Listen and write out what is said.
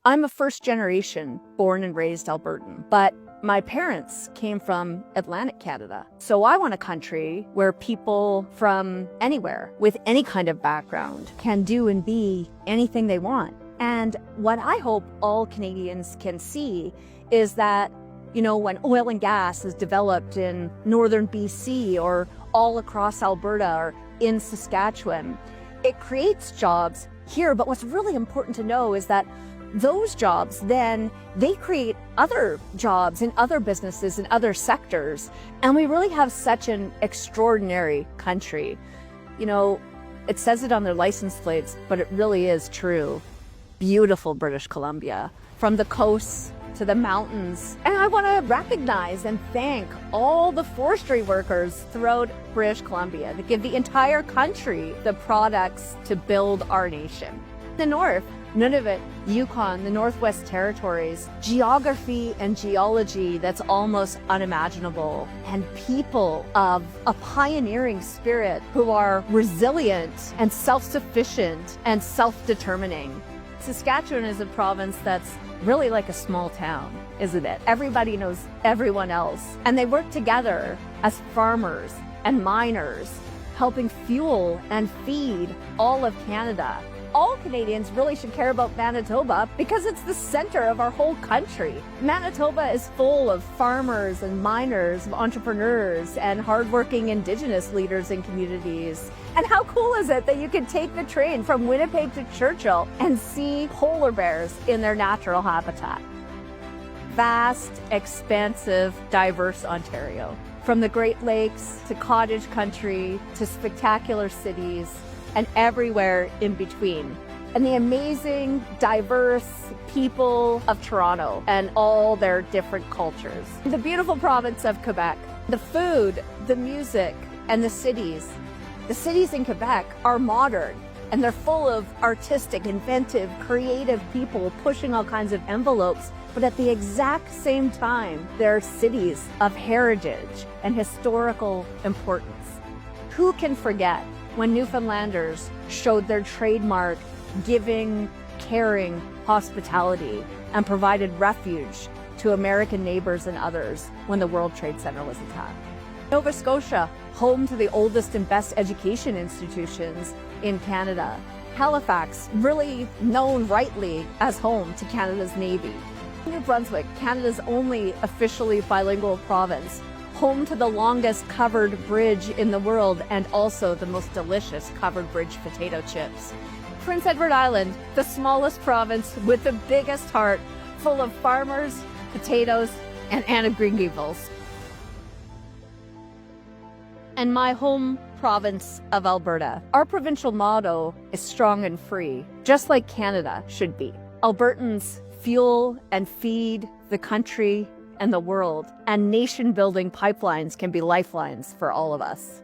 I'm a first generation born and raised Albertan, but my parents came from Atlantic Canada. So I want a country where people from anywhere with any kind of background can do and be anything they want. And what I hope all Canadians can see is that, when oil and gas is developed in northern BC or all across Alberta or in Saskatchewan, it creates jobs here. But what's really important to know is that those jobs, then they create other jobs in other businesses in other sectors. And we really have such an extraordinary country. It says it on their license plates, but it really is true. Beautiful British Columbia, from the coasts to the mountains. And I want to recognize and thank all the forestry workers throughout British Columbia that give the entire country the products to build our nation. The north, Nunavut, Yukon, the Northwest Territories, geography and geology that's almost unimaginable, and people of a pioneering spirit who are resilient and self-sufficient and self-determining. Saskatchewan is a province that's really like a small town, isn't it? Everybody knows everyone else, and they work together as farmers and miners, helping fuel and feed all of Canada. All Canadians really should care about Manitoba because it's the center of our whole country. Manitoba is full of farmers and miners, entrepreneurs, and hardworking Indigenous leaders and communities. And how cool is it that you can take the train from Winnipeg to Churchill and see polar bears in their natural habitat? Vast, expansive, diverse Ontario. From the Great Lakes to cottage country to spectacular cities, and everywhere in between. And the amazing, diverse people of Toronto and all their different cultures. The beautiful province of Quebec. The food, the music, and the cities. The cities in Quebec are modern, and they're full of artistic, inventive, creative people pushing all kinds of envelopes. But at the exact same time, they're cities of heritage and historical importance. Who can forget when Newfoundlanders showed their trademark giving, caring hospitality and provided refuge to American neighbors and others when the World Trade Center was attacked? Nova Scotia, home to the oldest and best education institutions in Canada. Halifax, really known rightly as home to Canada's Navy. New Brunswick, Canada's only officially bilingual province, home to the longest covered bridge in the world and also the most delicious covered bridge potato chips. Prince Edward Island, the smallest province with the biggest heart, full of farmers, potatoes, and Anna Green Gables. And my home province of Alberta. Our provincial motto is strong and free, just like Canada should be. Albertans fuel and feed the country and the world, and nation-building pipelines can be lifelines for all of us.